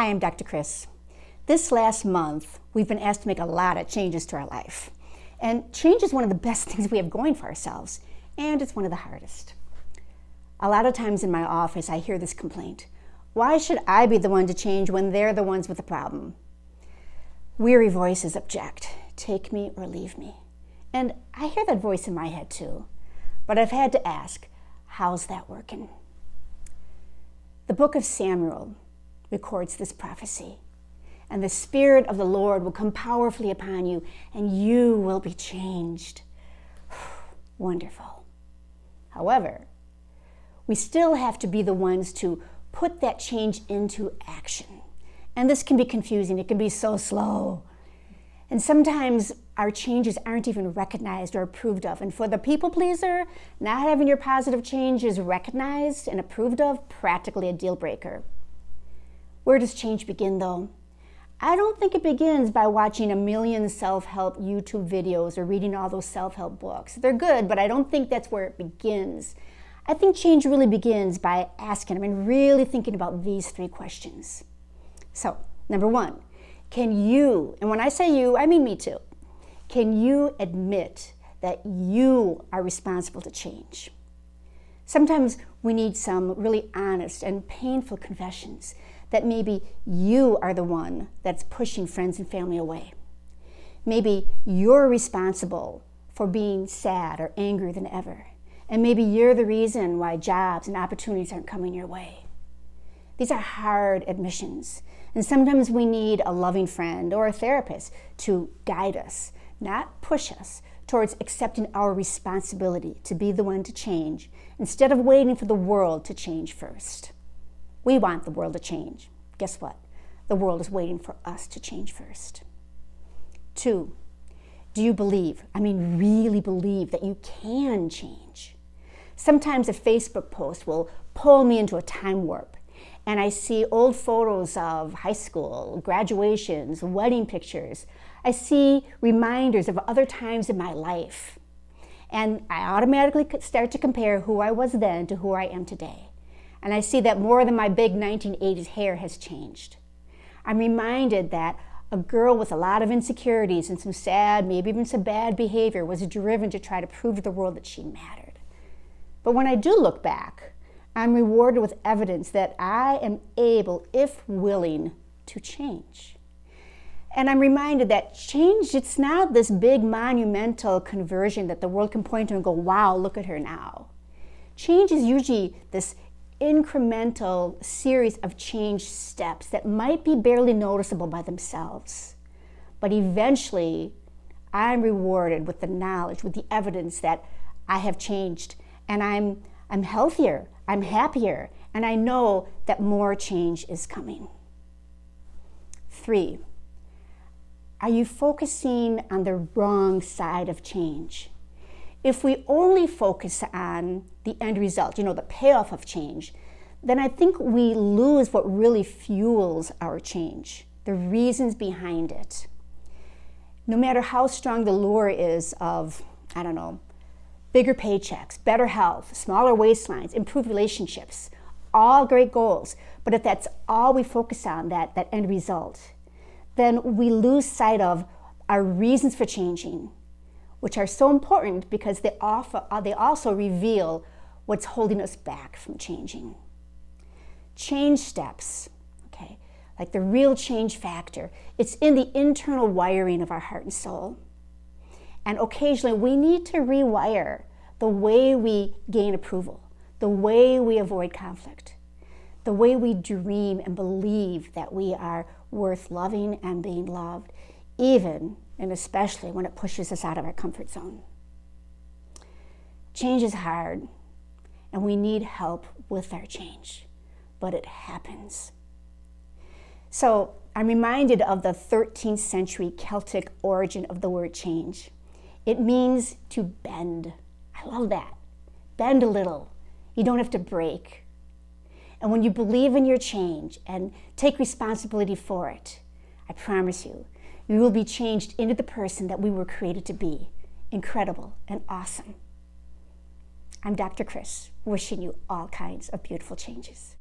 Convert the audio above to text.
Hi, I'm Dr. Chris. This last month, we've been asked to make a lot of changes to our life. And change is one of the best things we have going for ourselves, and it's one of the hardest. A lot of times in my office, I hear this complaint. Why should I be the one to change when they're the ones with the problem? Weary voices object. Take me or leave me. And I hear that voice in my head too. But I've had to ask, how's that working? The book of Samuel records this prophecy. And the Spirit of the Lord will come powerfully upon you, and you will be changed. Wonderful. However, we still have to be the ones to put that change into action. And this can be confusing. It can be so slow. And sometimes our changes aren't even recognized or approved of. And for the people pleaser, not having your positive change is recognized and approved of, practically a deal breaker. Where does change begin, though? I don't think it begins by watching a million self-help YouTube videos or reading all those self-help books. They're good, but I don't think that's where it begins. I think change really begins by asking, really thinking about these three questions. So, number one, can you, and when I say you, I mean me too, can you admit that you are responsible to change? Sometimes we need some really honest and painful confessions that maybe you are the one that's pushing friends and family away. Maybe you're responsible for being sad or angrier than ever. And maybe you're the reason why jobs and opportunities aren't coming your way. These are hard admissions. And sometimes we need a loving friend or a therapist to guide us, not push us, towards accepting our responsibility to be the one to change instead of waiting for the world to change first. We want the world to change. Guess what? The world is waiting for us to change first. Two, do you believe, really believe that you can change? Sometimes a Facebook post will pull me into a time warp, and I see old photos of high school, graduations, wedding pictures. I see reminders of other times in my life, and I automatically start to compare who I was then to who I am today. And I see that more than my big 1980s hair has changed. I'm reminded that a girl with a lot of insecurities and some sad, maybe even some bad behavior was driven to try to prove to the world that she mattered. But when I do look back, I'm rewarded with evidence that I am able, if willing, to change. And I'm reminded that change, it's not this big monumental conversion that the world can point to and go, wow, look at her now. Change is usually this incremental series of change steps that might be barely noticeable by themselves. But eventually, I'm rewarded with the knowledge, with the evidence that I have changed, and I'm healthier, I'm happier, and I know that more change is coming. Three, are you focusing on the wrong side of change? If we only focus on the end result, the payoff of change, then I think we lose what really fuels our change, the reasons behind it. No matter how strong the lure is of, bigger paychecks, better health, smaller waistlines, improved relationships, all great goals. But if that's all we focus on, that end result, then we lose sight of our reasons for changing, which are so important because they also reveal what's holding us back from changing. Change steps, like the real change factor, it's in the internal wiring of our heart and soul. And occasionally we need to rewire the way we gain approval, the way we avoid conflict, the way we dream and believe that we are worth loving and being loved, even and especially when it pushes us out of our comfort zone. Change is hard, and we need help with our change, but it happens. So I'm reminded of the 13th century Celtic origin of the word change. It means to bend. I love that. Bend a little. You don't have to break. And when you believe in your change and take responsibility for it, I promise you, you will be changed into the person that we were created to be, incredible and awesome. I'm Dr. Chris, wishing you all kinds of beautiful changes.